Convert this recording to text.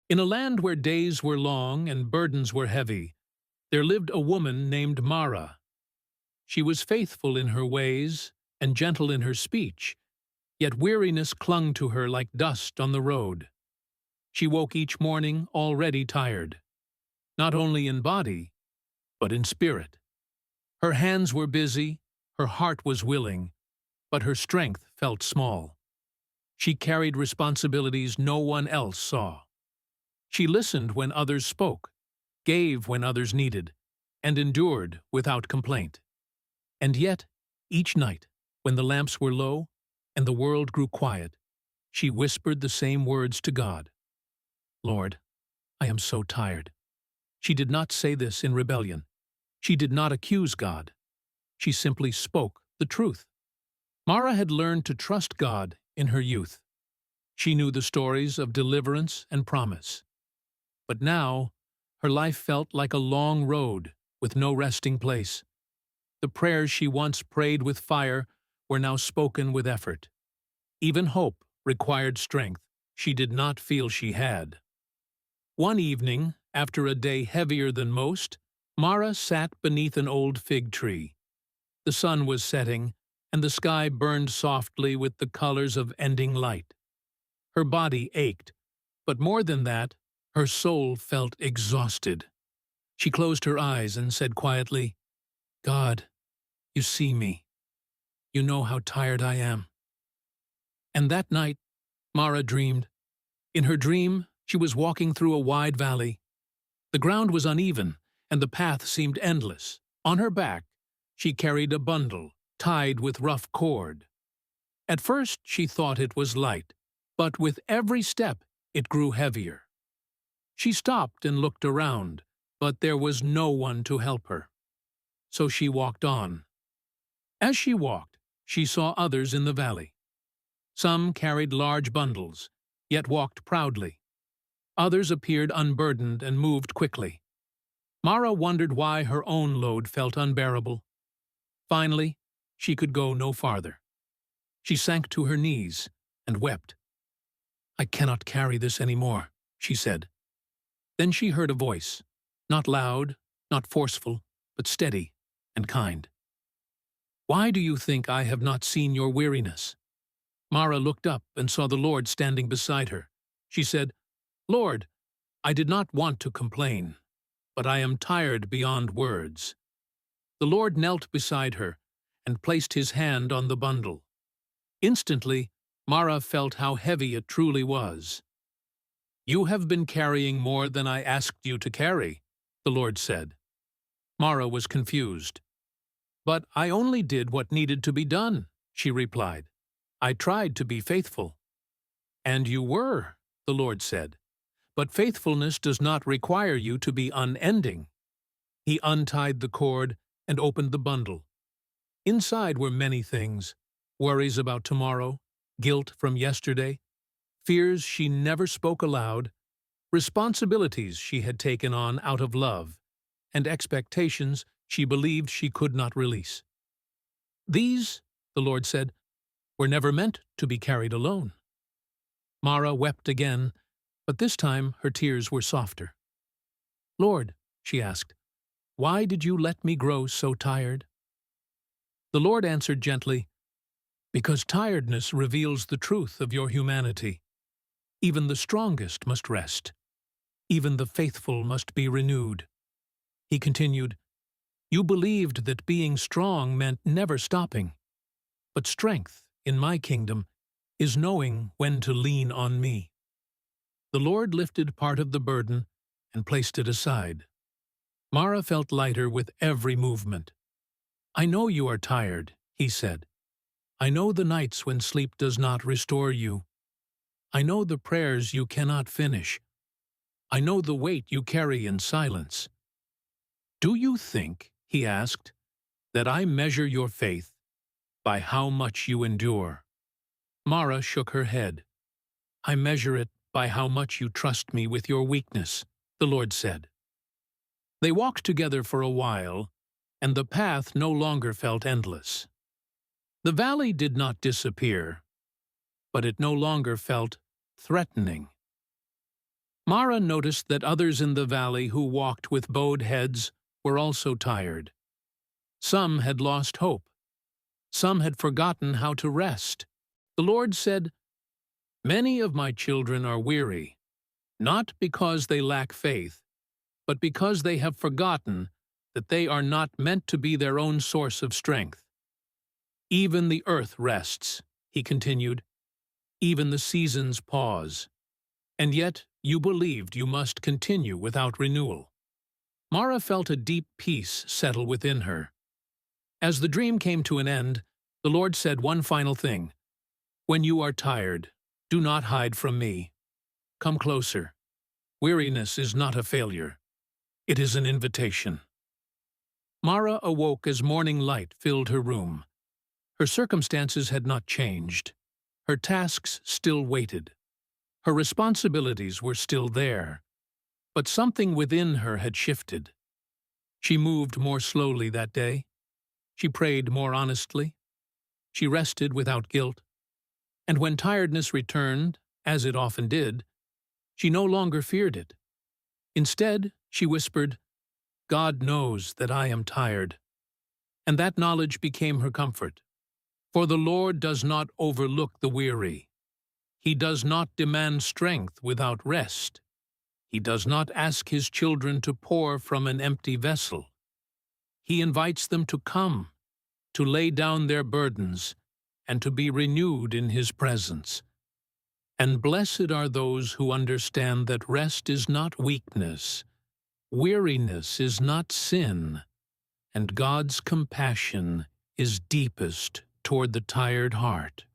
In a land where days were long and burdens were heavy, there lived a woman named Mara. She was faithful in her ways and gentle in her speech, yet weariness clung to her like dust on the road. She woke each morning already tired, not only in body, but in spirit. Her hands were busy, her heart was willing, but her strength felt small. She carried responsibilities no one else saw. She listened when others spoke, gave when others needed, and endured without complaint. And yet, each night, when the lamps were low and the world grew quiet, she whispered the same words to God. Lord, I am so tired. She did not say this in rebellion. She did not accuse God. She simply spoke the truth. Mara had learned to trust God in her youth. She knew the stories of deliverance and promise. But now, her life felt like a long road with no resting place. The prayers she once prayed with fire were now spoken with effort. Even hope required strength she did not feel she had. One evening, after a day heavier than most, Mara sat beneath an old fig tree. The sun was setting, and the sky burned softly with the colors of ending light. Her body ached, but more than that, her soul felt exhausted. She closed her eyes and said quietly, God, you see me. You know how tired I am. And that night, Mara dreamed. In her dream, she was walking through a wide valley. The ground was uneven, and the path seemed endless. On her back, she carried a bundle, tied with rough cord. At first, she thought it was light, but with every step, it grew heavier. She stopped and looked around, but there was no one to help her. So she walked on. As she walked, she saw others in the valley. Some carried large bundles, yet walked proudly. Others appeared unburdened and moved quickly. Mara wondered why her own load felt unbearable. Finally, she could go no farther. She sank to her knees and wept. I cannot carry this any more, she said. Then she heard a voice, not loud, not forceful, but steady and kind. Why do you think I have not seen your weariness? Mara looked up and saw the Lord standing beside her. She said, Lord, I did not want to complain, but I am tired beyond words. The Lord knelt beside her and placed his hand on the bundle. Instantly, Mara felt how heavy it truly was. You have been carrying more than I asked you to carry, the Lord said. Mara was confused. But I only did what needed to be done, she replied. I tried to be faithful. And you were, the Lord said. But faithfulness does not require you to be unending. He untied the cord and opened the bundle. Inside were many things: worries about tomorrow, guilt from yesterday, fears she never spoke aloud, responsibilities she had taken on out of love, and expectations she believed she could not release. These, the Lord said, were never meant to be carried alone. Mara wept again, but this time her tears were softer. Lord, she asked, why did you let me grow so tired? The Lord answered gently, because tiredness reveals the truth of your humanity. Even the strongest must rest. Even the faithful must be renewed. He continued, you believed that being strong meant never stopping, but strength in my kingdom is knowing when to lean on me. The Lord lifted part of the burden and placed it aside. Mara felt lighter with every movement. I know you are tired, he said. I know the nights when sleep does not restore you. I know the prayers you cannot finish. I know the weight you carry in silence. Do you think, he asked, that I measure your faith by how much you endure? Mara shook her head. I measure it by how much you trust me with your weakness, the Lord said. They walked together for a while, and the path no longer felt endless. The valley did not disappear, but it no longer felt threatening. Mara noticed that others in the valley who walked with bowed heads were also tired. Some had lost hope. Some had forgotten how to rest. The Lord said, "Many of my children are weary, not because they lack faith, but because they have forgotten that they are not meant to be their own source of strength. Even the earth rests," he continued. "Even the seasons pause. And yet you believed you must continue without renewal." Mara felt a deep peace settle within her. As the dream came to an end, the Lord said one final thing. "When you are tired, do not hide from me. Come closer. Weariness is not a failure. It is an invitation." Mara awoke as morning light filled her room. Her circumstances had not changed. Her tasks still waited. Her responsibilities were still there. But something within her had shifted. She moved more slowly that day. She prayed more honestly. She rested without guilt. And when tiredness returned, as it often did, she no longer feared it. Instead, she whispered, "God knows that I am tired." And that knowledge became her comfort. For the Lord does not overlook the weary. He does not demand strength without rest. He does not ask his children to pour from an empty vessel. He invites them to come, to lay down their burdens, and to be renewed in his presence. And blessed are those who understand that rest is not weakness, weariness is not sin, and God's compassion is deepest toward the tired heart.